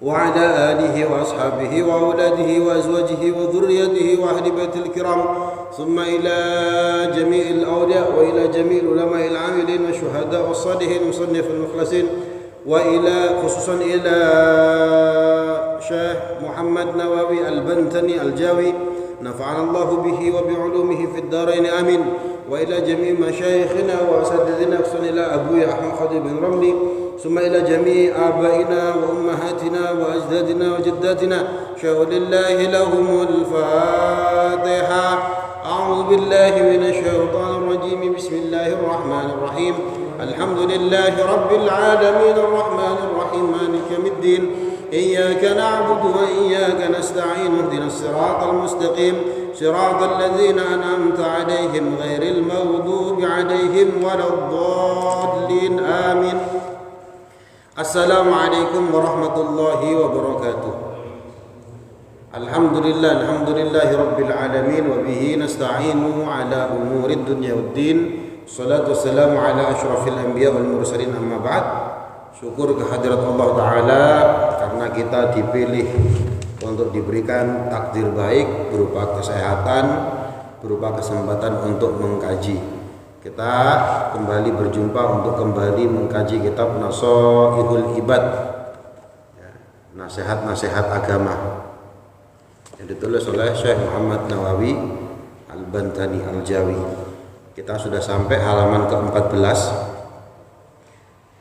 وعلى آله وأصحابه وأولاده وأزواجه وذريته وأهل بيت الكرام ثم إلى جميع الأولياء وإلى جميع العلماء العاملين والشهداء والصالحين المصنف المخلصين وإلى خصوصا إلى شيخ محمد نواوي البنتني الجاوي نفعنا الله به وبعلومه في الدارين آمين وإلى جميع مشايخنا وأساتذتنا خصوصا إلى أبوي أحمد خضير بن رملي ثم إلى جميع آبائنا وأمهاتنا وأجدادنا وجداتنا شاء لله لهم الفاتحة. أعوذ بالله من الشيطان الرجيم. بسم الله الرحمن الرحيم. الحمد لله رب العالمين الرحمن الرحيم مالك يوم الدين إياك نعبد وإياك نستعين اهدنا الصراط المستقيم صراط الذين أنعمت عليهم غير المغضوب عليهم ولا الضالين آمين. Assalamualaikum warahmatullahi wabarakatuh. Alhamdulillahi rabbil alamin wa bihi nasta'inu ala umurid dunya waddin. Salatu wassalamu ala asyrafil anbiya wal mursalin amma ba'd. Syukur kehadirat Allah Ta'ala karena kita dipilih untuk diberikan takdir baik berupa kesehatan, berupa kesempatan untuk mengkaji. Kita kembali berjumpa untuk kembali mengkaji kitab Nasaihul Ibad, nasihat-nasihat agama yang ditulis oleh Syekh Muhammad Nawawi Al-Bantani Al-Jawi. Kita sudah sampai halaman ke-14,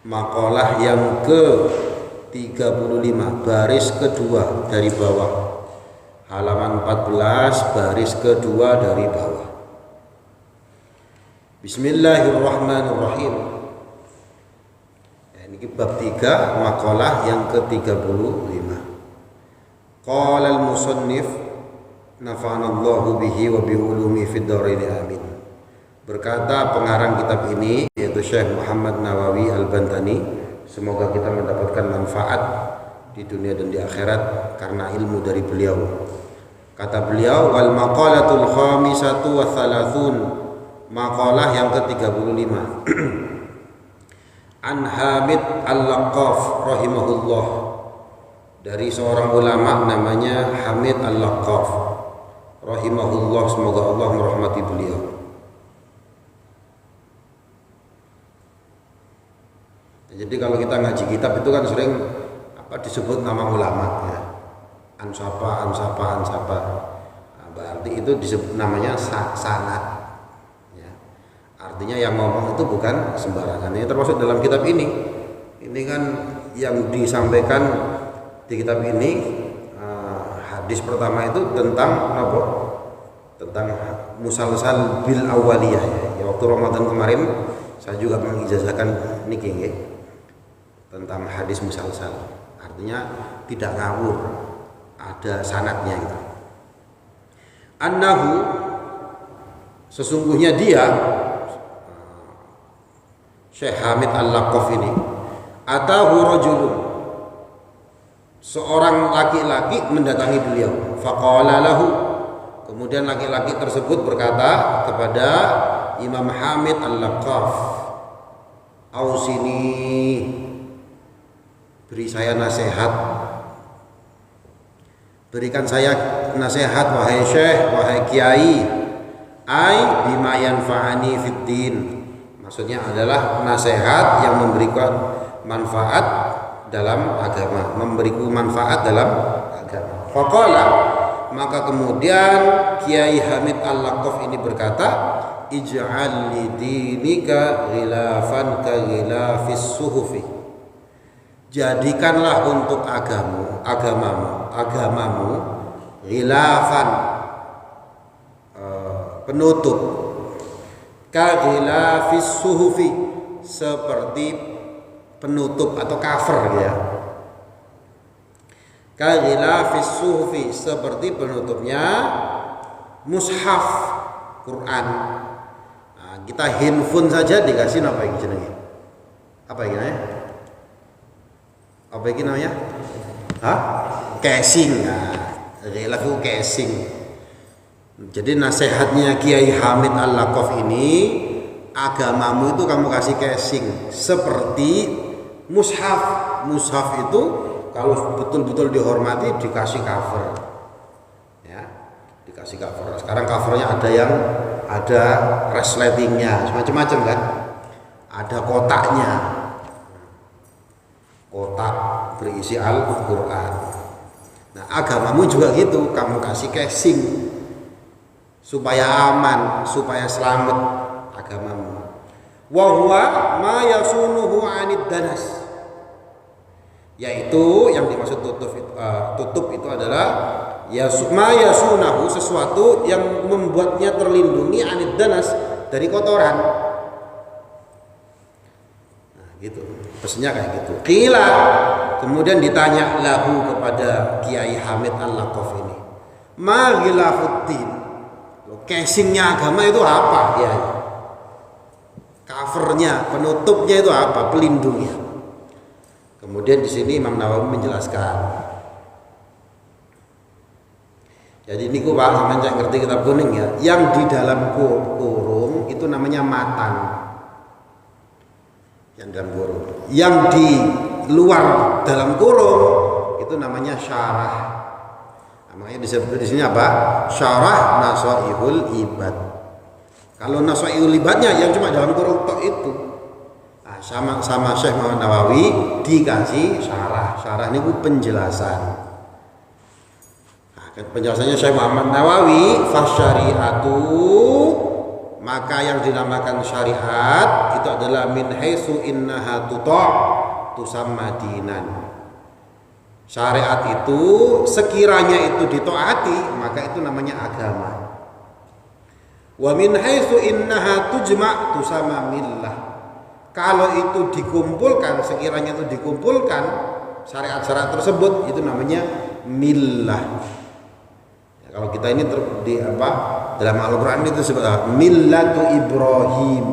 makalah yang ke-35, baris kedua dari bawah. Halaman 14, baris kedua dari bawah. Bismillahirrahmanirrahim. Ini bab 3, makalah yang ke-35. Qala al-musannif nafa'ana Allahu bihi wa bi ulumi fid dharain amin. Berkata pengarang kitab ini yaitu Syekh Muhammad Nawawi Al-Bantani, semoga kita mendapatkan manfaat di dunia dan di akhirat karena ilmu dari beliau. Kata beliau, wal maqalatul khamisatu wa thalathun, makalah yang ke-35. An Hamid Al-Laqaf rahimahullah, dari seorang ulama namanya Hamid Al-Laqaf rahimahullah, semoga Allah merahmati beliau. Jadi kalau kita ngaji kitab itu kan sering disebut nama ulama ya. Ansapa. Nah, berarti itu disebut namanya sanad. Artinya yang ngomong itu bukan sembarangan. Ini termasuk dalam kitab ini. Ini kan yang disampaikan di kitab ini, hadis pertama itu tentang apa? Tentang musalsal bil awaliyah ya. Waktu Ramadan kemarin saya juga mengijazahkan niki nggih, tentang hadis musalsal. Artinya tidak ngawur, ada sanadnya gitu. Annahu, sesungguhnya dia Syekh Hamid Al-Laqaf ini, atahu rajulun, seorang laki-laki mendatangi beliau. Faqala lahu, kemudian laki-laki tersebut berkata kepada Imam Hamid Al-Laqaf, ausini, beri saya nasihat, berikan saya nasihat wahai syekh, wahai kiai, ai bima yanfa'ani fid din. Maksudnya adalah nasihat yang memberikan manfaat dalam agama, memberiku manfaat dalam agama. Faqala, maka kemudian Kiai Hamid Al-Laqaf ini berkata, ij'al li dinika ghilafan ka ghilafis suhufi. Jadikanlah untuk agamamu ghilafan, penutup, kaghilafis suhufi, seperti penutup atau cover ya. Kaghilafis suhufi, seperti penutupnya mushaf Quran. Nah, kita handphone saja dikasih apa yang jenenge? Apa yang namanya? Apa yang namanya? Casing. Nah, ghilaf itu casing. Jadi nasihatnya Kiai Hamid Al-Laqaf ini, agamamu itu kamu kasih casing seperti mushaf. mushaf itu kalau betul-betul dihormati dikasih cover, ya, dikasih cover. Sekarang covernya ada resletingnya, macam-macam kan, ada kotaknya, kotak berisi Al-Quran. Nah, agamamu juga gitu, kamu kasih casing supaya aman, supaya selamat agamamu. Wa huwa ma yasunuhu 'anid danas, yaitu yang dimaksud tutup itu adalah ma yasunahu, sesuatu yang membuatnya terlindungi 'anid danas, dari kotoran. Nah, gitu. Pesannya kayak gitu. Qila, kemudian ditanya lahu kepada Kiai Hamid Al-Laqaf ini, ma ghilafuddin, casingnya agama itu apa ya? Covernya, penutupnya itu apa? Pelindungnya. Kemudian di sini Imam Nawawi menjelaskan. Jadi ini Pak, sampeyan cek ngerti kitab kuning ya. Yang di dalam kurung itu namanya matan. Yang dalam kurung. Yang di luar dalam kurung itu namanya syarah. Nah, makanya disebut di sini apa? Syarah Nasaihul Ibad. Kalau Nasaihul Ibadnya yang cuma dalam kurung tok itu, nah, sama Syekh Muhammad Nawawi dikasih syarah. Syarah ini penjelasan. Nah, penjelasannya Syekh Muhammad Nawawi, fasyariatu, maka yang dinamakan syariat itu adalah min haitsu innaha tusamma dinan. Syariat itu sekiranya itu ditaati, maka itu namanya agama. Wa min haitsu innaha tujma' tusamma millah. Kalau itu dikumpulkan, sekiranya itu dikumpulkan syariat-syariat tersebut, itu namanya millah. Ya, kalau kita ini dalam Al-Qur'an itu disebut millatu Ibrahim.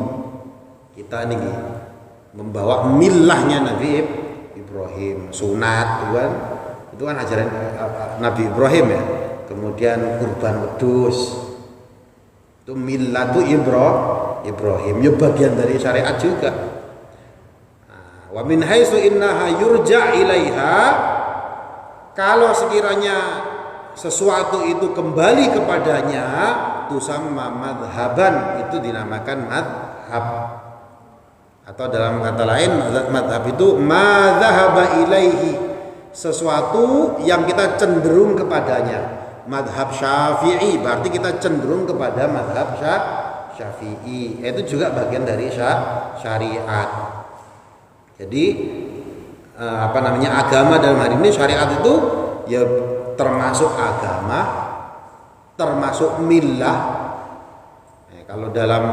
Kita ini membawa millahnya Nabi Ibrahim, sunat itu kan ajaran Nabi Ibrahim ya. Kemudian kurban wedhus, itu millatu Ibrahim, ya bagian dari syariat juga. Wa min haitsu innaha yurja ilaiha, kalau sekiranya sesuatu itu kembali kepadanya, tusamma madhaban, itu dinamakan madhab. Atau dalam kata lain, madhab itu ma dhahaba ilaihi, sesuatu yang kita cenderung kepadanya. Madhab Syafi'i berarti kita cenderung kepada madhab Syafi'i, itu juga bagian dari syariat. Jadi agama dalam hari ini, syariat itu ya termasuk agama, termasuk millah. Kalau dalam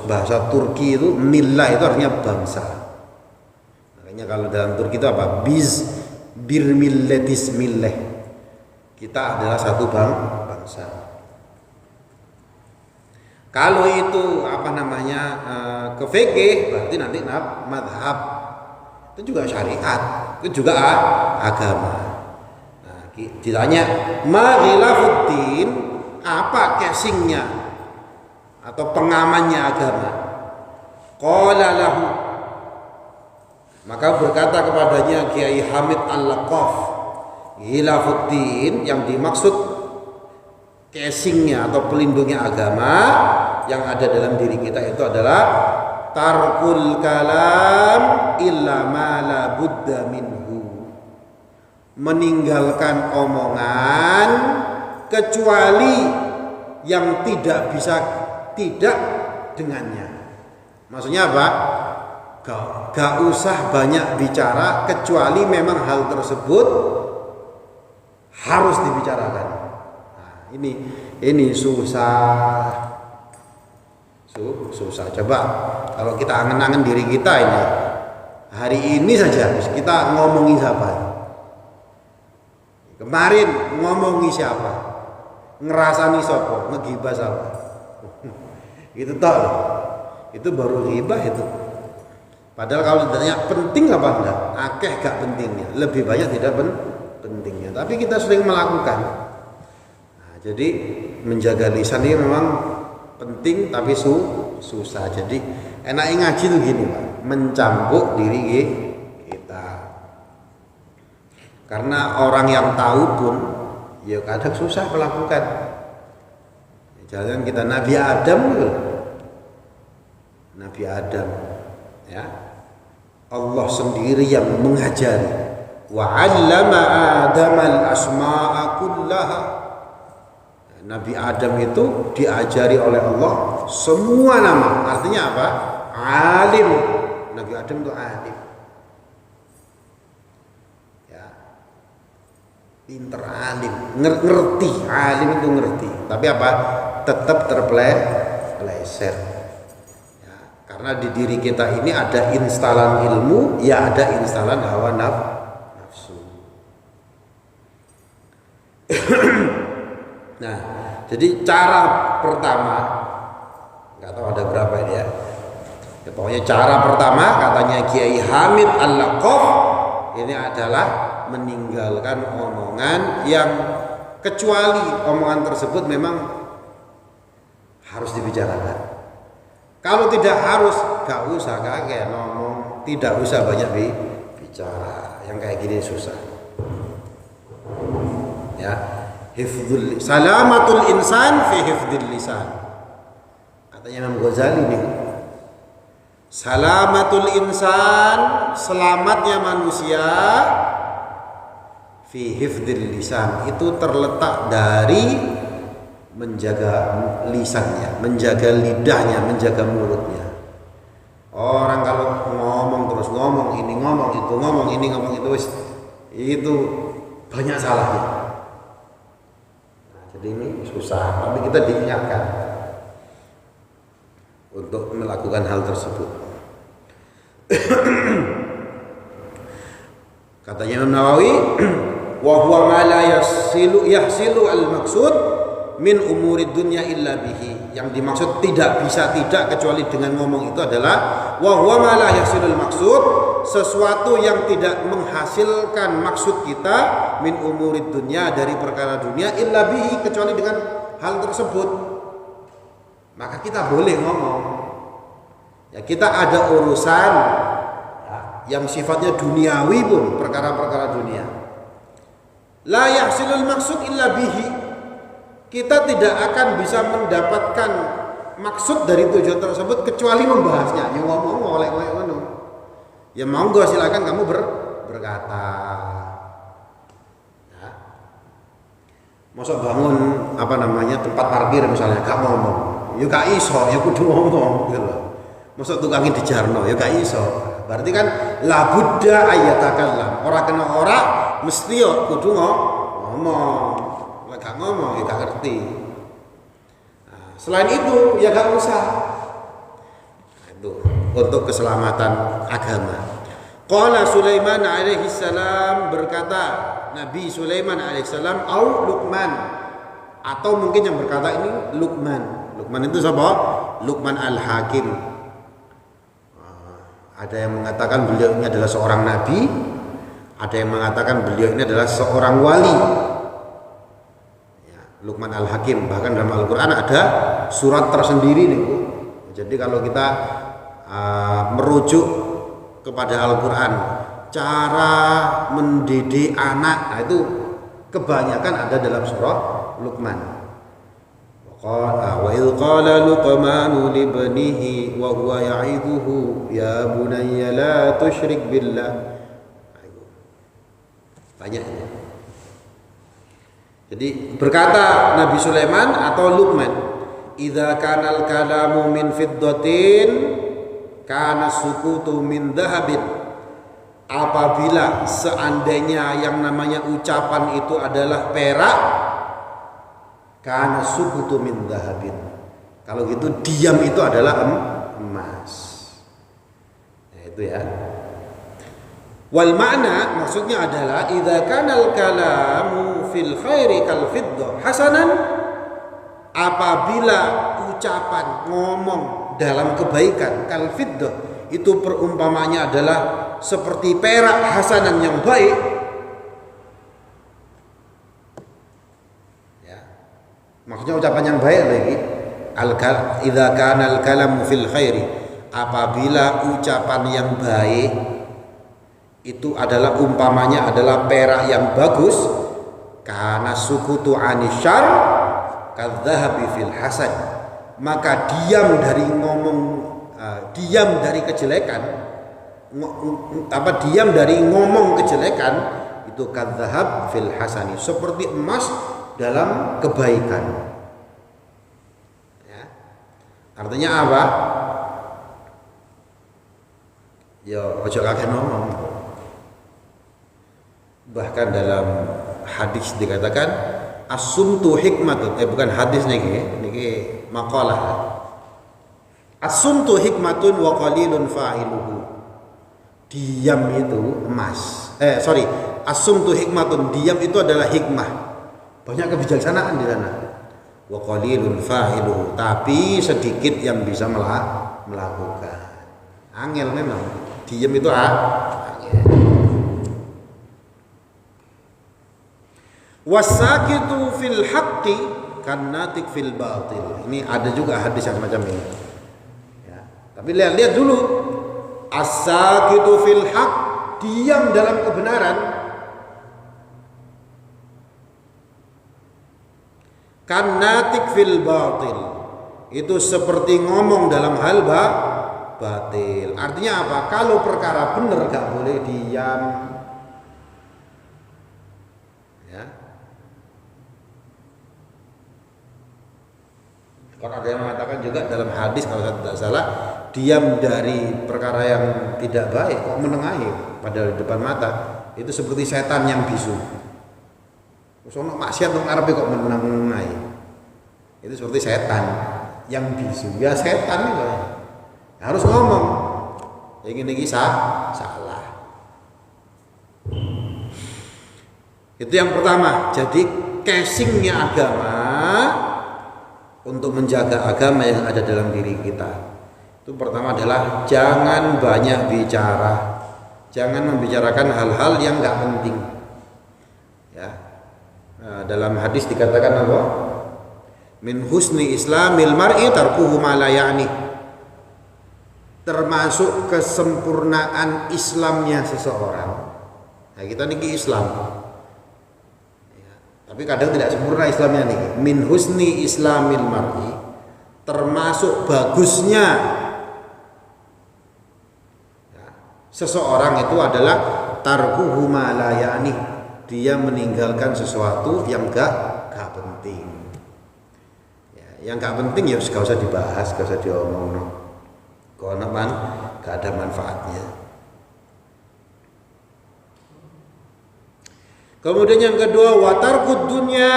bahasa Turki itu millah itu artinya bangsa. Makanya kalau dalam Turki itu apa? Bir milletis millah. Kita adalah satu bangsa. Kalau itu ke fikih, berarti nanti madhab, itu juga syariat, itu juga agama. Nah, ditanya ma ghilafuddin, apa casingnya atau pengamannya agama? Qala lahu, maka berkata kepadanya Kiai Hamid Al-Laqaf, ghilafuddin yang dimaksud casingnya atau pelindungnya agama yang ada dalam diri kita itu adalah tarkul kalam illa ma la budda minhu, meninggalkan omongan kecuali yang tidak bisa tidak dengannya. Maksudnya apa? Gak usah banyak bicara kecuali memang hal tersebut harus dibicarakan. Nah, ini susah. Coba kalau kita angen-angen diri kita ini, hari ini saja kita ngomongin siapa? Kemarin ngomongin siapa? Ngerasani siapa? Ngegibah siapa? Itu toh, itu baru ghibah itu. Padahal kalau ditanya penting apa enggak, akeh gak pentingnya, lebih banyak tidak pentingnya. Tapi kita sering melakukan. Nah, jadi menjaga lisan ini memang penting, tapi susah. Jadi enaknya ngaji tuh gini Pak, mencampuk diri kita. Karena orang yang tahu pun ya kadang susah melakukan. Jangan kita Nabi Adam loh. Nabi Adam ya. Allah sendiri yang mengajari. Wa 'allama Adamal asma'a kullaha. Nabi Adam itu diajari oleh Allah semua nama. Artinya apa? Alim. Nabi Adam itu alim. Ya. Pinter alim, ngerti. Alim itu ngerti. Tapi apa? Tetap terpeleset. Ya. Karena di diri kita ini ada instalan ilmu, ya ada instalan hawa nafsu. Nah, jadi cara pertama, nggak tahu ada berapa ini ya. Ya, pokoknya cara pertama katanya Kiai Hamid Al-Laqaf ini adalah meninggalkan omongan yang kecuali omongan tersebut memang harus dibicarakan. Kalau tidak harus, gak usah kakek ngomong, tidak usah banyak bicara. Yang kayak gini susah. Ya, salamatul insan fi hifdzil lisan. Katanya Imam Ghazali nih. Salamatul insan, selamatnya manusia fi hifdzil lisan itu terletak dari menjaga lisannya, menjaga lidahnya, menjaga mulutnya. Orang kalau ngomong terus ngomong ini ngomong itu ngomong ini ngomong itu banyak salahnya. Nah, jadi ini susah, tapi kita diingatkan untuk melakukan hal tersebut. Katanya Imam Nawawi, wa huwa ma la yahsilu al-maqsud min umurid dunya illa bihi. Yang dimaksud tidak kecuali dengan ngomong itu adalah wa huwa ma la yahsilul maqsud, sesuatu yang tidak menghasilkan maksud kita min umurid dunya, dari perkara dunia, illa bihi, kecuali dengan hal tersebut. Maka kita boleh ngomong. Ya, kita ada urusan yang sifatnya duniawi pun, perkara-perkara dunia. La yahsilul maksud illa bihi. Kita tidak akan bisa mendapatkan maksud dari tujuan tersebut kecuali membahasnya. Yang ngomong oleh ya monggo silakan kamu berkata. Ya. Masa bangun tempat parkir misalnya gak ngomong. Ya gak iso, ya kudu ngomong gitu loh. Masa tukangin dijarno, ya gak iso. Berarti kan la budda ayatakallam. Ora kena ora mesti yo kudu ngomong. Lek gak ngomong ya gak ngerti. Nah, selain itu ya gak usah. Nah, itu untuk keselamatan agama. Qala Sulaiman alaihi salam, berkata Nabi Sulaiman alaihi salam, au Luqman, atau mungkin yang berkata ini Luqman. Luqman itu siapa? Luqman Al-Hakim. Ada yang mengatakan beliau ini adalah seorang nabi, ada yang mengatakan beliau ini adalah seorang wali. Ya, Luqman Al-Hakim, bahkan dalam Al-Quran ada surat tersendiri nih. Jadi kalau kita merujuk kepada Al-Quran, cara mendidik anak, nah itu kebanyakan ada dalam surah Luqman. Wa idh qala Luqmanu libnihi wa huwa ya'iduhu ya bunayya la tusyrik billah. Banyak itu. Jadi berkata Nabi Sulaiman atau Luqman, idza kana al-kalamu min fiddatin kana sukutu min dhahabin. Apabila seandainya yang namanya ucapan itu adalah perak, karena sukutu min dhahabin. Kalau gitu diam itu adalah emas. Nah, itu ya. Wal makna maksudnya adalah idza kana al kalamu fil khairi kal fiddah hasanan, apabila ucapan ngomong dalam kebaikan kal fiddah itu perumpamanya adalah seperti perak hasanan yang baik. Maksudnya ucapan yang baik lagi, idza kana al-kalamu fil khairi, apabila ucapan yang baik itu adalah umpamanya adalah perak yang bagus, karena sukutu anisyar kadzahabi fil hasan, maka diam dari kejelekan, diam dari ngomong kejelekan itu kadzahab fil hasani, seperti emas dalam kebaikan. Ya. Artinya apa? Ya ojo kakek ngomong. Bahkan dalam hadis dikatakan as-sumtu hikmatun, bukan hadis niki makalah. As-sumtu hikmatun wa qalilun fa'iluhu. Diam itu emas. As-sumtu hikmatun, diam itu adalah hikmah. Banyak kebijaksanaan di sana. Wa qalilun fa'iluhu, tapi sedikit yang bisa melakukan. Angel memang. Diam itu angel. Wasakitu fil haqqi kannatik fil batil. Ini ada juga hadis yang macam ini. Ya. Tapi lihat dulu. As-sakitu fil haqq, diam dalam kebenaran. Kannatik fil batil, itu seperti ngomong dalam hal batil. Artinya apa? Kalau perkara benar gak boleh diam. Ya. Kalau ada yang mengatakan juga dalam hadis kalau saya tidak salah, diam dari perkara yang tidak baik kok menengahi pada depan mata, itu seperti setan yang bisu. Sono maksiat nang arepe kok menengahi. Itu seperti setan yang bisu. Ya setan itu. Harus ngomong. Ini salah. Itu yang pertama. Jadi casingnya agama untuk menjaga agama yang ada dalam diri kita. Itu pertama adalah jangan banyak bicara. Jangan membicarakan hal-hal yang enggak penting. Ya. Nah, dalam hadis dikatakan apa? Min husni islamil mar'i tarkuhu ma la ya'ni. Termasuk kesempurnaan Islamnya seseorang. Nah, kita niki Islam. Ya. Tapi kadang tidak sempurna Islamnya niki. Min husni islamil mar'i, termasuk bagusnya seseorang itu adalah tarkuhu ma la ya'ni, dia meninggalkan sesuatu yang gak penting. Ya, yang gak penting ya gak usah dibahas, gak usah diomong. Karena gak ada manfaatnya. Kemudian yang kedua, wa tarkud dunya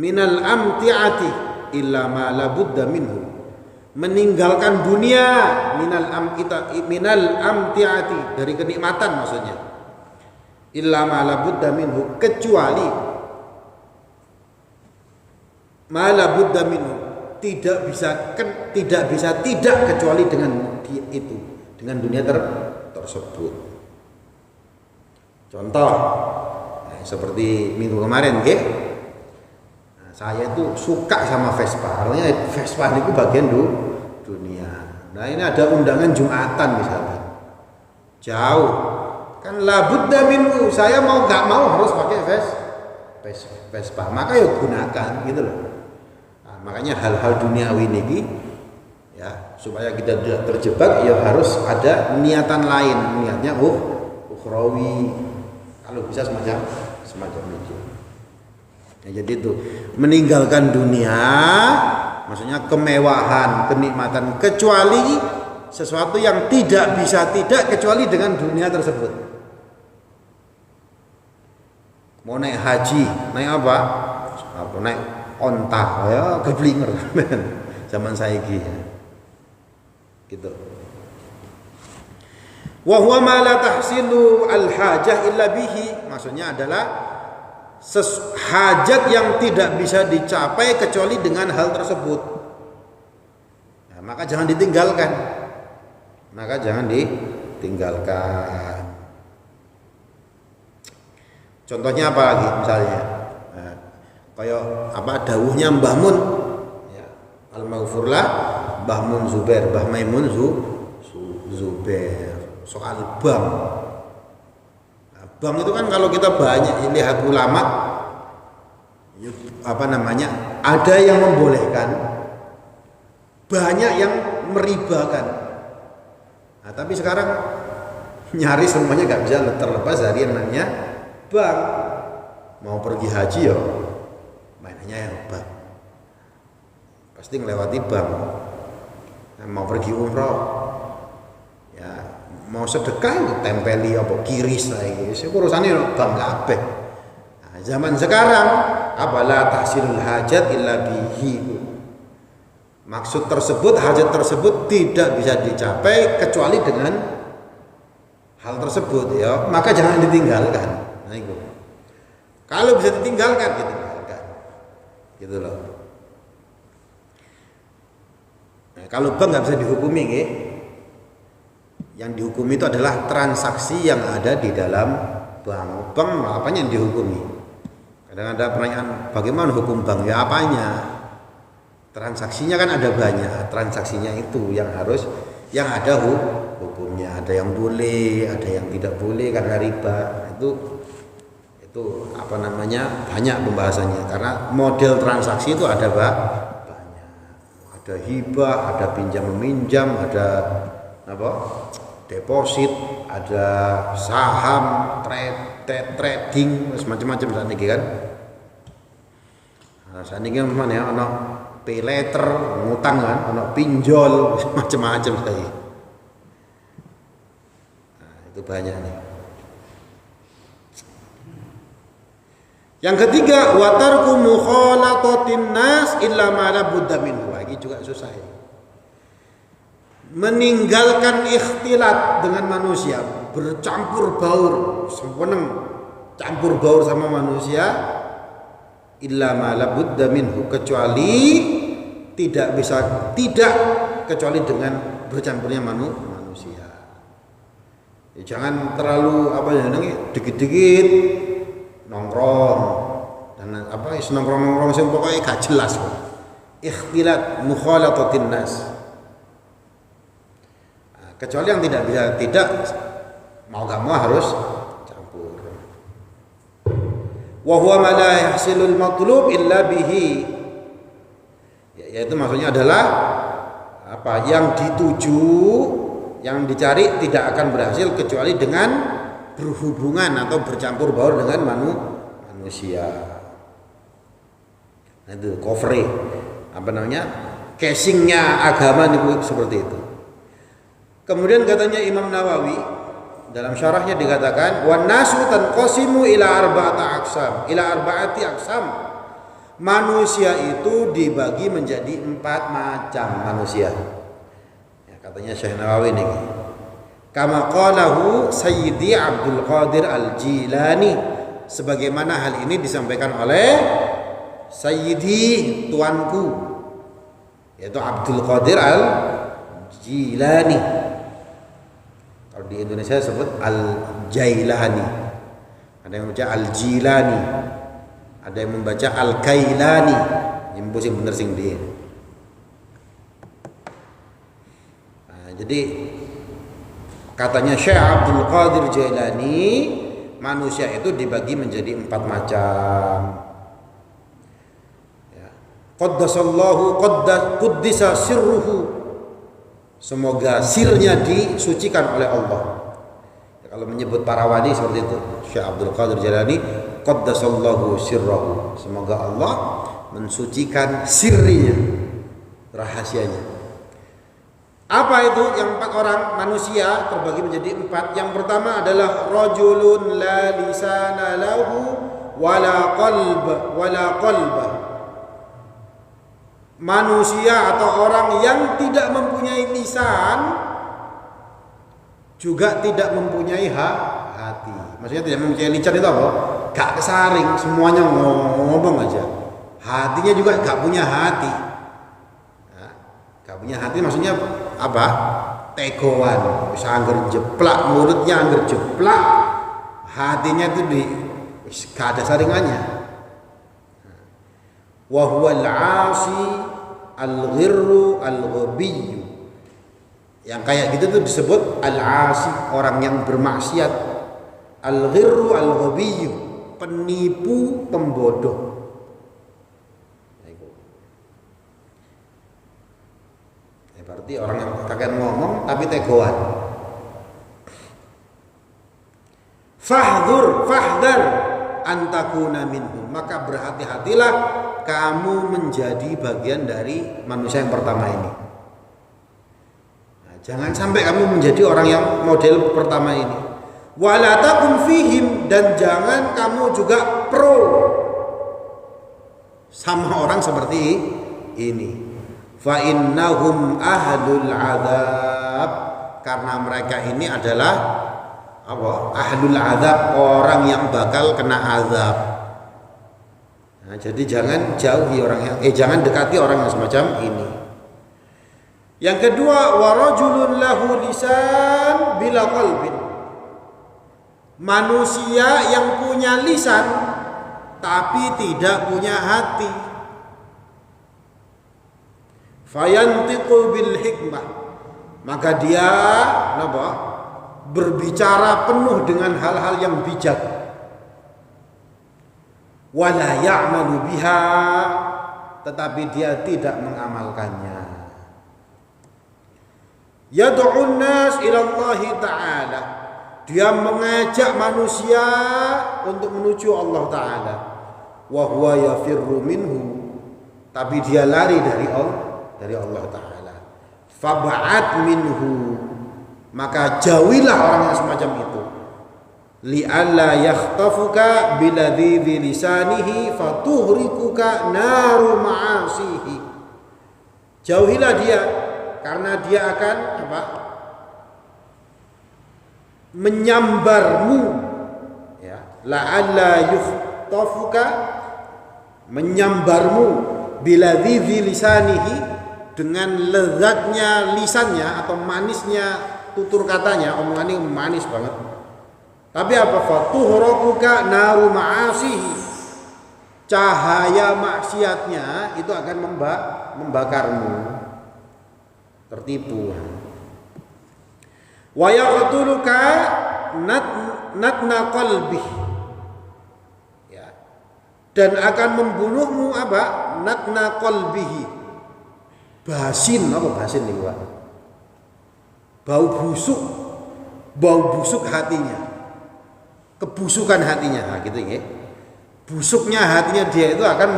minal amti'ati illa ma la budda minhu. Meninggalkan dunia minal amtiati, dari kenikmatan maksudnya, illa ma la budda minhu, kecuali ma la budda minhu, tidak bisa tidak kecuali dengan itu, dengan dunia tersebut. Contoh seperti minggu kemarin saya itu suka sama Vespa, artinya Vespa itu bagian dunia. Nah ini ada undangan Jumatan misalnya, jauh, kan labudda minhu, saya mau gak mau harus pakai Vespa, maka ya gunakan gitu loh. Nah, makanya hal-hal duniawi ini ya, supaya kita tidak terjebak ya harus ada niatan lain, niatnya ukhrawi, kalau bisa semacam itu. Ya, jadi itu meninggalkan dunia, maksudnya kemewahan, kenikmatan, kecuali sesuatu yang tidak bisa tidak kecuali dengan dunia tersebut. Mau naik haji, naik apa? Naik onta, ya keblinger zaman saiki. Gitu. Wa huwa ma la tahsilu al hajah illa bihi, maksudnya adalah hajat yang tidak bisa dicapai kecuali dengan hal tersebut. Nah, maka jangan ditinggalkan. Contohnya apa lagi misalnya? Nah, kayak apa dawuhnya Mbah Mun, ya, al-maghfurlah Mbah Mun Zubair, Mbah Maimun Zubair. soal bank. Nah, bank itu kan kalau kita banyak lihat ulama ada yang membolehkan, banyak yang meribakan. Nah, tapi sekarang nyaris semuanya nggak bisa terlepas dari yang namanya bank. Mau pergi haji ya mainannya yang bank, pasti ngelewati bank. Nah, mau pergi umroh ya mau sedekah tempeli apa kiris lagi, urusannya bank kabeh. Nah, zaman sekarang apalah tahsilul hajat illa bihi, maksud tersebut, hajat tersebut tidak bisa dicapai kecuali dengan hal tersebut, ya maka jangan ditinggalkan. Nah, itu kalau bisa ditinggalkan, ditinggalkan gitu loh. Nah, kalau bank nggak bisa dihukumi, yang dihukumi itu adalah transaksi yang ada di dalam bank. Bank apanya yang dihukumi? Kadang ada pertanyaan, bagaimana hukum bank? Ya apanya? Transaksinya kan ada banyak, transaksinya itu yang harus, yang ada hukumnya. Ada yang boleh, ada yang tidak boleh karena riba. Itu banyak pembahasannya, karena model transaksi itu ada banyak. Ada hibah, ada pinjam meminjam, ada deposit, ada saham, trading, macam-macam saat ini kan. Nah, saat ini kan mana ya, ono pay letter, ngutang kan, ono pinjol, macam-macam sekali. Nah, itu banyak nih. Yang ketiga, wa tarku mukhalatatin nas illa ma la budda minhu. Ini juga susah ya. Meninggalkan ikhtilat dengan manusia, bercampur baur, sewenang campur baur sama manusia, illa ma la budda minhu, kecuali kecuali dengan bercampurnya manusia. Ya, jangan terlalu dikit-dikit nongkrong dan nongkrong sing pokoknya gak jelas. Ikhtilat mukhalatatin nas. Nah, kecuali yang tidak mau gak mau harus campur. Wa huwa ma la yahsilul matlub illa bihi. Yaitu maksudnya adalah yang dituju, yang dicari tidak akan berhasil kecuali dengan berhubungan atau bercampur baur dengan manusia. Nah, itu cover casingnya agama itu seperti itu. Kemudian katanya Imam Nawawi dalam syarahnya dikatakan wan nasu tanqasimu ila arba'ati aqsam. Manusia itu dibagi menjadi 4 macam manusia. Ya, katanya Syekh Nawawi nih. Kama qalahu Sayyidi Abdul Qadir Al-Jilani, sebagaimana hal ini disampaikan oleh Sayyidi tuanku, yaitu Abdul Qadir Al-Jilani. Kalau di Indonesia disebut Al-Jailani. Ada yang membaca Al-Jilani, ada yang membaca Al-Kailani. Yang bener sing dia. Nah, jadi katanya Syekh Abdul Qadir Jailani, manusia itu dibagi menjadi 4 macam. Ya. Quddisa sirruhu. Semoga sirnya disucikan oleh Allah. Ya, kalau menyebut para wali seperti itu, Syekh Abdul Qadir Jailani, qaddasallahu sirrahu. Semoga Allah mensucikan sirrinya, rahasianya. Apa itu yang 4 orang manusia terbagi menjadi 4? Yang pertama adalah rajulun la lisana lahu wala qalba. Manusia atau orang yang tidak mempunyai lisan juga tidak mempunyai hati. Maksudnya tidak mempunyai lisan itu apa? Gak kesaring, semuanya ngomong aja. Hatinya juga gak punya hati. Gak punya hati maksudnya apa? Tegoan, bisa angger jeplak, mulutnya angger jeplak, hatinya itu gak ada saringannya. Wa huwal 'asi al-ghirru al-ghabiyyu. Yang kayak gitu tuh disebut al-asi, orang yang bermaksiat. Al-ghirru al-ghabiyyu, penipu, pembodoh. Berarti orang yang kakek ngomong tapi tegoan. Fahdar antakuna minhum, maka berhati-hatilah kamu menjadi bagian dari manusia yang pertama ini. Nah, jangan sampai kamu menjadi orang yang model pertama ini. Wala takum fihim, dan jangan kamu juga pro sama orang seperti ini. Fa innahum ahlul adzab, karena mereka ini adalah apa? Ahlul adzab, orang yang bakal kena azab. Nah, jadi jangan jauhi orang yang jangan dekati orang yang semacam ini. Yang kedua, wa rajulun lahu lisan bila qalbin. Manusia yang punya lisan tapi tidak punya hati. Fayantiqu bil hikmah, maka dia berbicara penuh dengan hal-hal yang bijak. Wala ya'malu biha, tetapi dia tidak mengamalkannya. Yad'un nas ila Allah Ta'ala, dia mengajak manusia untuk menuju Allah Ta'ala. Wa huwa yafirru minhu, tapi dia lari dari Allah Ta'ala. Fab'ad minhu, maka jauhilah orang yang semacam itu. Li'alla yakhtafuka biladhihi lisanihi fatuhrikuka naru ma'asihi. Jauhilah dia, karena dia akan menyambarmu, ya. La'alla yakhtafuka, menyambarmu, biladhihi lisanihi, dengan lezatnya lisannya atau manisnya tutur katanya, omongannya manis banget. Tapi apa? Fatuhrakuka naru ma'asihi, cahaya maksiatnya itu akan membakarmu, tertipu. Wa yaqtuluka natna qalbi, ya, dan akan membunuhmu apa? Natna qalbihi, basin, apa basin nih Pak? Bau busuk hatinya, kebusukan hatinya, nah, gitu ya. Busuknya hatinya dia itu akan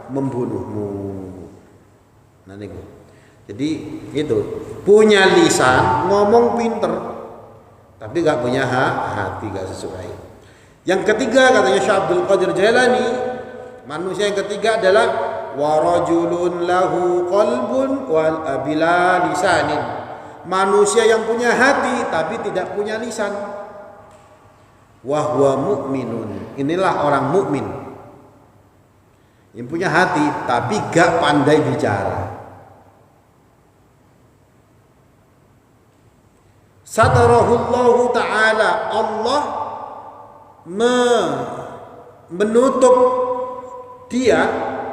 membunuhmu. Nah nih, jadi itu punya lisan, ngomong pinter, tapi nggak punya hati, nggak sesuai. Yang ketiga katanya Syekh Abdul Qadir Jailani, manusia yang ketiga adalah warajulun lahu qalbun wal abila lisanin, manusia yang punya hati tapi tidak punya lisan. Wahwa mu'minun, inilah orang mukmin yang punya hati tapi gak pandai bicara. Satarahullahu ta'ala, Allah menutup dia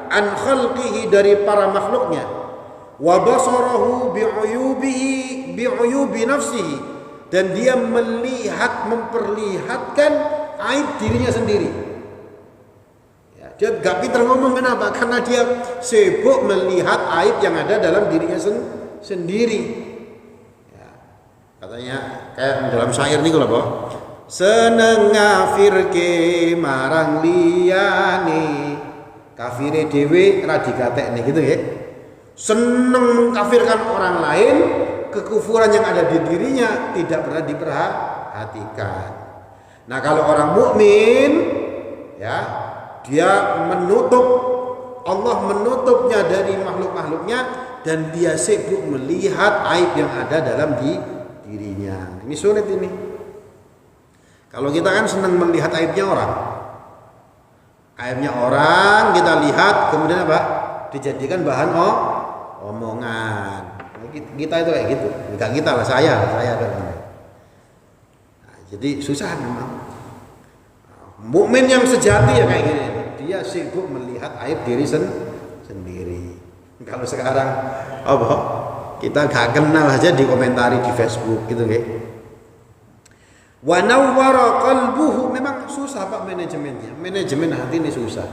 an khalqihi, dari para makhluknya. Wa basarahu bi'uyubi nafsihi, dan dia memperlihatkan aib dirinya sendiri. Ya, dia gak pintar ngomong, kenapa? Karena dia sibuk melihat aib yang ada dalam dirinya sendiri. Ya, katanya kayak dalam syair nih kalau seneng ngafirke marang liyane, kafire dhewe ra dikatekne, gitu ya. Seneng mengkafirkan orang lain, kekufuran yang ada di dirinya tidak pernah diperhatikan. Nah, kalau orang mukmin, ya, dia menutup, Allah menutupnya dari makhluk-makhluknya, dan dia sibuk melihat aib yang ada dalam dirinya. Ini sulit ini. Kalau kita kan senang melihat aibnya orang. Aibnya orang kita lihat, kemudian apa? Dijadikan bahan omongan. Kita itu kayak gitu. Enggak kita lah, saya kan. Nah, jadi susah memang. Mukmin yang sejati ya kayak gini. Dia sibuk melihat aib diri sendiri. Kalau sekarang apa? kita gak kenal aja dikomentari di Facebook gitu nggih. Wa nawwara qalbuhu, memang susah Pak manajemennya. Manajemen hati ini susah.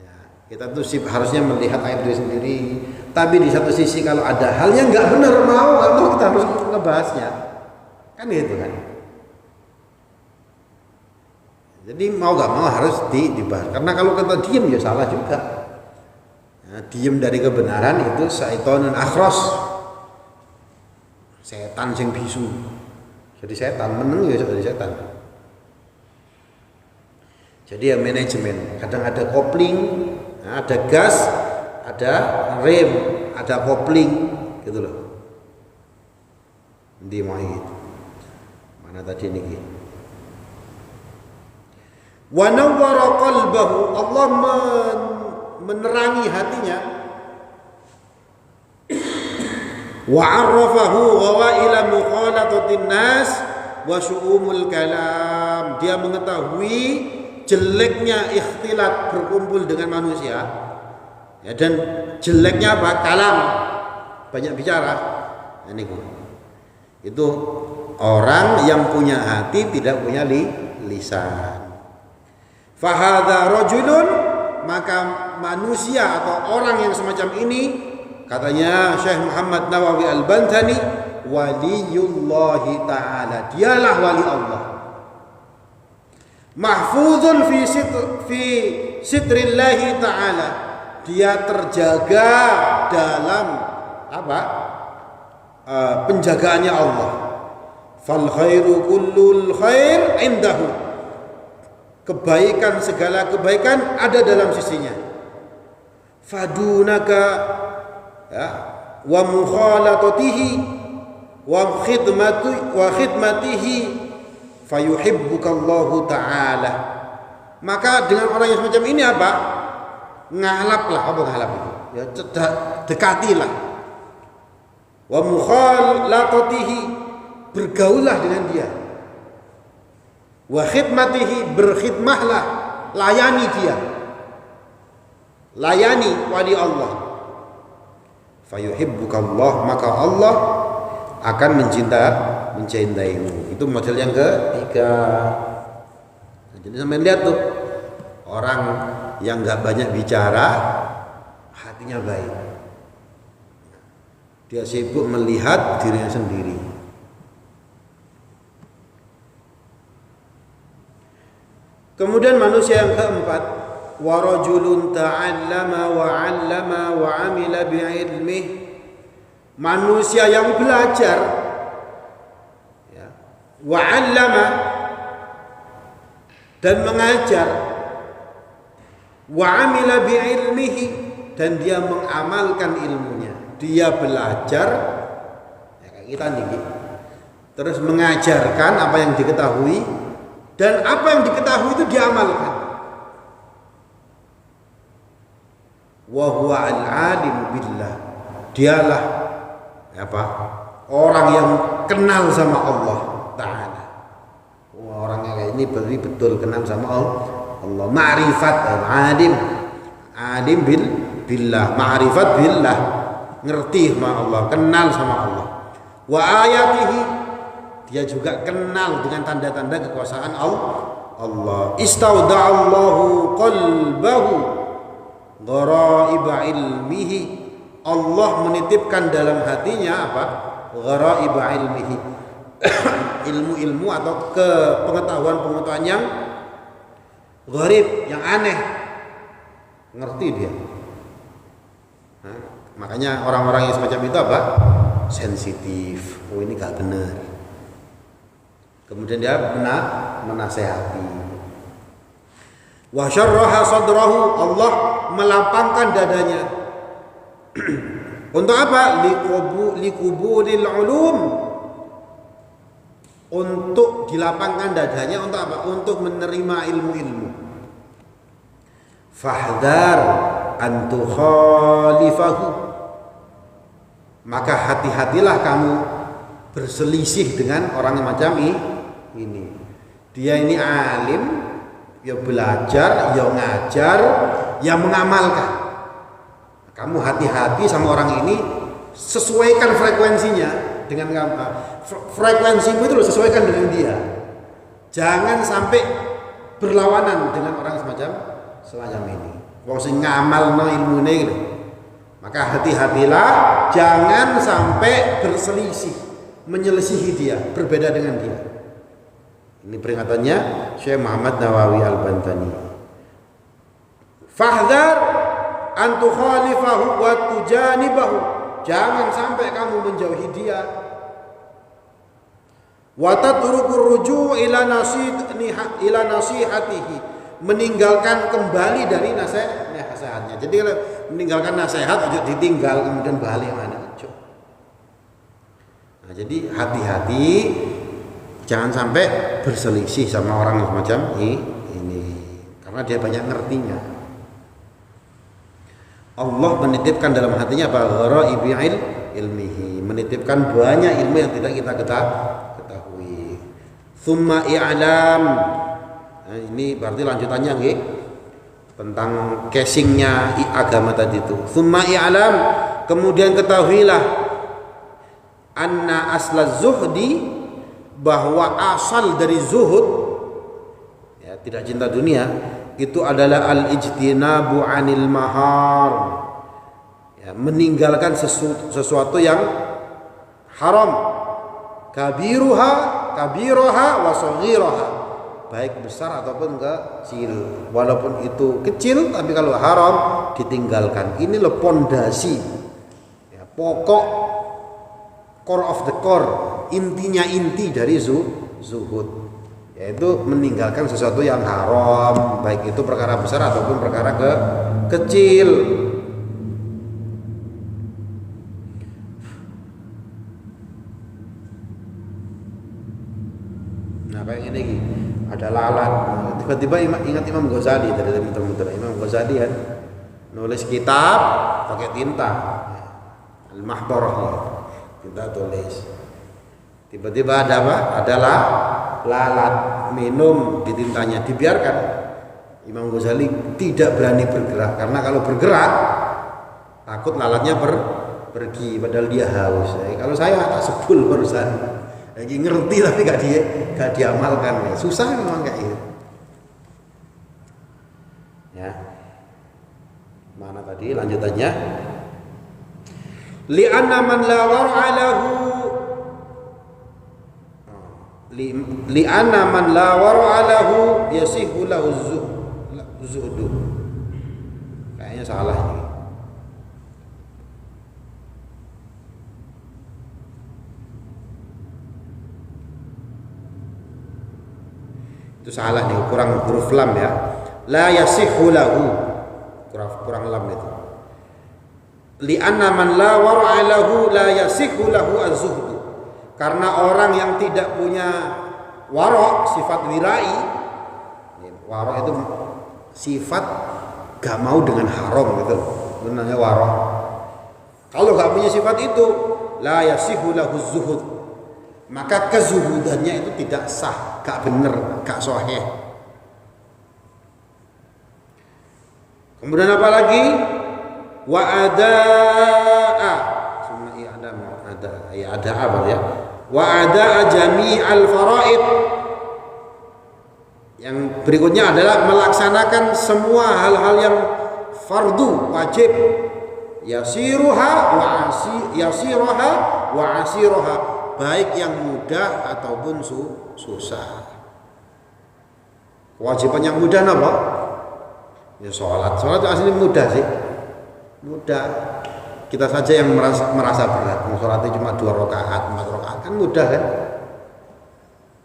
Ya, kita tuh harusnya melihat aib diri sendiri. Tapi di satu sisi kalau ada hal yang nggak benar mau kita harus ngebahasnya. Kan gitu kan. Jadi mau nggak mau harus dibahas. Karena kalau kita diem ya salah juga. Ya, diem dari kebenaran itu syaitonun akhras. Setan sing bisu. Jadi setan meneng ya jadi setan. Jadi ya manajemen. Kadang ada kopling, ada gas, ada rem, ada kopling gitu loh. Di mau gitu. Mana tadi niki? Wa nawwara qalbahu, Allah menerangi hatinya. Wa 'arrafahu ghawaila mukhalatatin nas wa syu'umul kalam. Dia mengetahui jeleknya ikhtilat berkumpul dengan manusia. Ya, dan jeleknya apa? Kalam, banyak bicara. Ini itu orang yang punya hati tidak punya lisan. Fahadha rajulun, maka manusia atau orang yang semacam ini, katanya Syekh Muhammad Nawawi Al-Bantani, waliyullahi ta'ala, dialah wali Allah. Mahfuzun fi sitrillahi ta'ala, dia terjaga dalam apa? Penjagaannya Allah. Fal khairu kullul khair indahu, kebaikan, segala kebaikan ada dalam sisinya. Fadunaka ya, wa mukhalatatihi wa khidmatihi fayuhibbukallahu ta'ala. Maka dengan orang yang semacam ini apa? Ngalaplah, apa ngalap itu? Ya, dekatilah. Wa mukhalatatihi, bergaullah dengan dia. Wa khidmatihi, berkhidmahlah, layani dia. Layani wali Allah. Fayuhibbukallah, maka Allah akan mencintaimu. Itu model yang ketiga. Jadi sampai lihat tuh, orang yang nggak banyak bicara, hatinya baik. Dia sibuk melihat dirinya sendiri. Kemudian manusia yang keempat, wa rajulun ta'allama wa 'allama wa 'amila bi'ilmih. Manusia yang belajar, ya, wa 'allama, dan mengajar, wa 'amila bi'ilmihi, dan dia mengamalkan ilmunya. Dia belajar, ya kayak kita nih, terus mengajarkan apa yang diketahui, dan apa yang diketahui itu diamalkan. Wa huwa al-alim billah, dialah apa? Orang yang kenal sama Allah Ta'ala. Orangnya kayak ini betul kenal sama Allah. Ma'rifat, alim billah, ma'rifat billah, ngerti sama Allah, kenal sama Allah. Wa ayatihi, dia juga kenal dengan tanda-tanda kekuasaan Allah. Istauda'allahu qalbahu ghara'iba ilmihi, Allah menitipkan dalam hatinya apa? Ghara'iba ilmihi, ilmu-ilmu atau pengetahuan yang gharib, yang aneh, ngerti dia. Nah, makanya orang-orang yang semacam itu apa? Sensitif. Oh, ini gak benar. Kemudian dia menasehati. Wa syarraha sadrahu, Allah melapangkan dadanya. Untuk apa? Likubulil ulum. Untuk dilapangkan dadanya untuk apa? Untuk menerima ilmu-ilmu. Fahdar an tukhalifahu, maka hati-hatilah kamu berselisih dengan orang yang macam ini. Dia ini alim, ya belajar, ya ngajar, ya mengamalkan. Kamu hati-hati sama orang ini, sesuaikan frekuensinya dengan frekuensimu itu loh, sesuaikan dengan dia. Jangan sampai berlawanan dengan orang semacam ini. Wong sing ngamalno ilmune gitu. Maka hati-hatilah, jangan sampai berselisih, menyelisihi dia, berbeda dengan dia. Ini peringatannya Syekh Muhammad Nawawi Al-Bantani. Fahdhar an tukhalifahu wa tujanibahu. Jangan sampai kamu menjauhi dia. Wa tatrukur ruju' ila nasihatihi. Meninggalkan kembali dari nasihatnya. Jadi kalau meninggalkan nasihat, ojo ditinggal kemudian balik mana ojo. Nah, jadi hati-hati, jangan sampai berselisih sama orang semacam ini, karena dia banyak ngertinya. Allah menitipkan dalam hatinya apa? Ghara'ibi ilmihi, menitipkan banyak ilmu yang tidak kita ketahui. Tsumma i'lam. Nah, ini berarti lanjutannya nggih tentang casingnya agama tadi itu. Tsumma i'lam, kemudian ketahuilah anna asla zuhdi, bahwa asal dari zuhud, ya, tidak cinta dunia, itu adalah al-ijtinabu 'anil mahar, ya, meninggalkan sesuatu yang haram, kabiraha wa saghiraha, baik besar ataupun kecil. Walaupun itu kecil, tapi kalau haram ditinggalkan. Ini loh pondasi, ya, pokok, core of the core, intinya inti dari zuhud, yaitu meninggalkan sesuatu yang haram, baik itu perkara besar ataupun perkara kecil. Nah, kayak ini ada lalat. Tiba-tiba ingat Imam Ghazali dari teman-teman. Imam Ghazali kan nulis kitab pakai tinta, Al-Mahbarah, kita tulis. Tiba-tiba ada apa? Adalah lalat minum di tintanya, dibiarkan. Imam Ghazali tidak berani bergerak, karena kalau bergerak takut lalatnya pergi, padahal dia haus. Kalau saya tak sebul barusan, lagi ngerti tapi gak diamalkan. Susah memang kayak gitu. Ya, mana tadi lanjutannya? Li'anna man la war'a lahu, li'anna man la war'a lahu yasihu lahu zuhdu. Kayaknya salah ini. Itu salah nih, kurang huruf lam ya. La yasihu lahu, kurang lam itu. Li'anna man la war'a lahu la yasihu lahu az-zuhdu. Karena orang yang tidak punya wara', sifat wirai. Wara' itu sifat gak mau dengan haram gitu. Itu namanya wara'. Kalau gak punya sifat itu, la yasihu lahu zuhud, maka kezuhudannya itu tidak sah, gak bener, gak sahih. Kemudian apa lagi? Wa adaa, ada apa ya? Wa adaa jami'al faraid. Yang berikutnya adalah melaksanakan semua hal-hal yang fardu, wajib. Yasiruha wa asiruha, baik yang mudah ataupun susah. Kewajiban yang mudah apa? Ya sholat asli mudah sih, mudah. Kita saja yang merasa berat. Sholatnya cuma 2 rakaat, 4 rakaat kan mudah kan?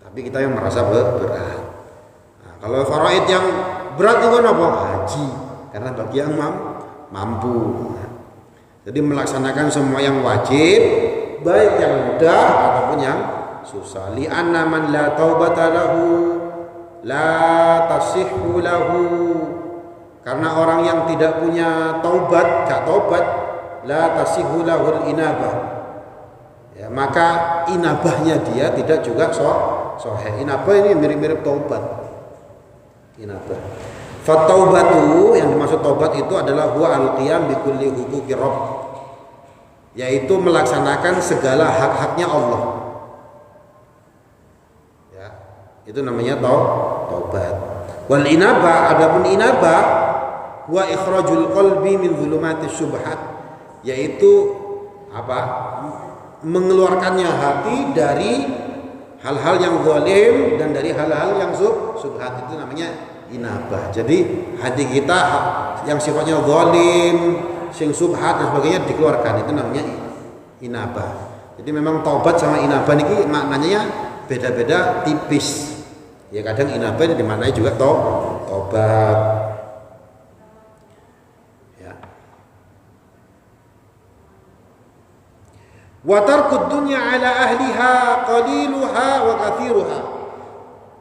Tapi kita yang merasa berat. Nah, kalau faraid yang berat itu apa? Haji, karena bagi yang mampu. Nah, jadi melaksanakan semua yang wajib, baik yang mudah ataupun yang susah. Li'anna man la taubata lahu la tasihhu lahu. Karena orang yang tidak punya taubat, gak taubat, la tasihhu lahul inabah, ya, maka inabahnya dia tidak juga sahih. Inabah ini mirip-mirip taubat. Inabah. Fataubatu, yang dimaksud taubat itu adalah huwa al-qiyam bi kulli huquqi rabb, yaitu melaksanakan segala hak-haknya Allah. Ya, itu namanya taubat. Wal inabah, adapun inabah wa ikhrajul qalbi min dhulumatis syubhat, yaitu apa? Mengeluarkannya hati dari hal-hal yang zalim dan dari hal-hal yang subhat, itu namanya inabah. Jadi hati kita yang sifatnya zalim, sing subhat dan sebagainya dikeluarkan, itu namanya inabah. Jadi memang taubat sama inabah ini maknanya beda-beda tipis. Ya kadang inabah dimaknai juga taubat. Ya. Wa tarkud dunya ala ahliha qaliluha wa kathiruha.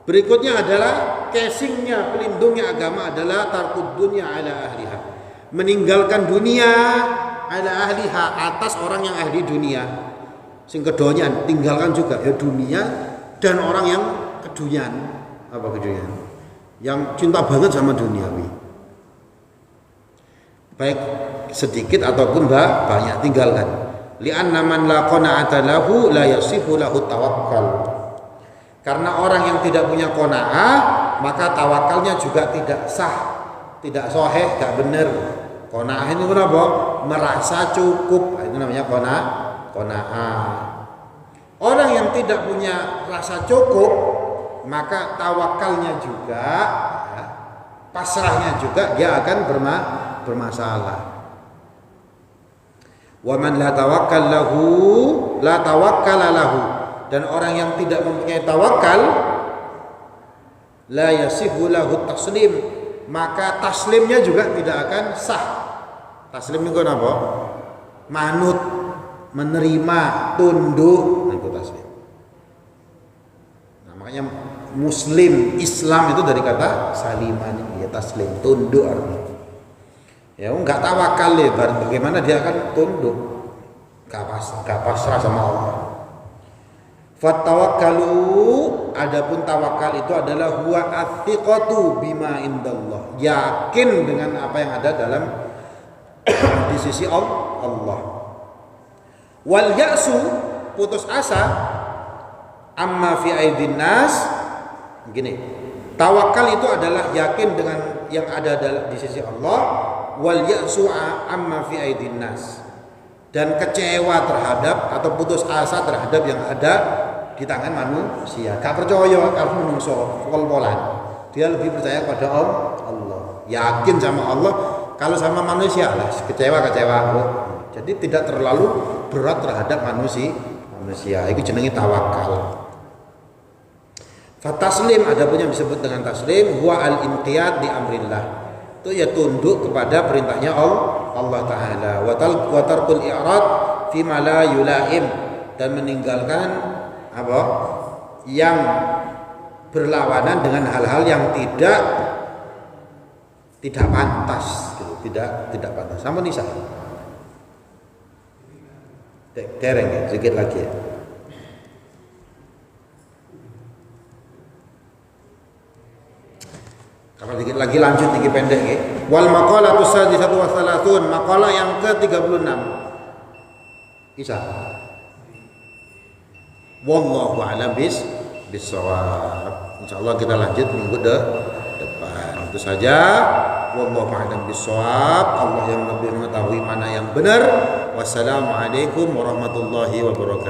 Berikutnya adalah casingnya, pelindungnya agama adalah tarkud dunya ala ahliha. Meninggalkan dunia ala ahliha, atas orang yang ahli dunia. Sing kedonya tinggalkan juga ya dunia dan orang yang kedunian. Apa kedunian? Yang cinta banget sama duniawi. Baik sedikit ataupun banyak tinggalkan. Li'anna man la qana'ata lahu la yasihu lahu tawakkal. Karena orang yang tidak punya qanaah, maka tawakalnya juga tidak sah, tidak sahih, enggak benar. Qanaah itu apa? Merasa cukup. Itu namanya qanaah. Orang yang tidak punya rasa cukup, maka tawakalnya juga, ya, pasrahnya juga dia akan bermasalah. Wa man la tawakkal lahu la tawakkala lahu, dan orang yang tidak mempunyai tawakal la yasihu lahu taslim, maka taslimnya juga tidak akan sah. Taslim itu apa? Manut, menerima, tunduk, itu taslim. Nah, makanya Muslim, Islam itu dari kata saliman, ya taslim, tunduk artinya. Ya enggak tawakal ya, bagaimana dia akan tunduk? Enggak pasrah sama Allah. Fatawakkalu, adapun tawakal itu adalah huwa athiqatu bima indallah. Yakin dengan apa yang ada dalam di sisi Allah. Wal ya'su, putus asa, amma fi aidin nas. Gini, tawakal itu adalah yakin dengan yang ada di sisi Allah, wal ya'su amma fi aidin nas, dan kecewa terhadap atau putus asa terhadap yang ada di tangan manusia. Gak percaya kalau menungso pol-polan, dia lebih percaya pada Allah, yakin sama Allah. Kalau sama manusia lah kecewa. Jadi tidak terlalu berat terhadap manusia. Itu jenenge tawakal. Fataslim, adapun yang disebut dengan taslim, huwa al-inqiyad di amrillah, itu ya tunduk kepada perintahnya Allah Ta'ala. Wa tarkul i'rad fi ma la yulaim, dan meninggalkan apa yang berlawanan dengan hal-hal yang tidak pantas gitu. tidak pantas. Sampun isa dereng ya, sedikit lagi ya. Kalau dikit lagi lanjut dikit pendek ya. Wal maqalatu sadisatu wa salatun, maqalah yang ke-36. Isa. Wallahu a'lam bissawab. Insyaallah kita lanjut minggu depan. Itu saja. Wallahu a'lam bissawab. Allah yang lebih mengetahui mana yang benar. Wassalamualaikum warahmatullahi wabarakatuh.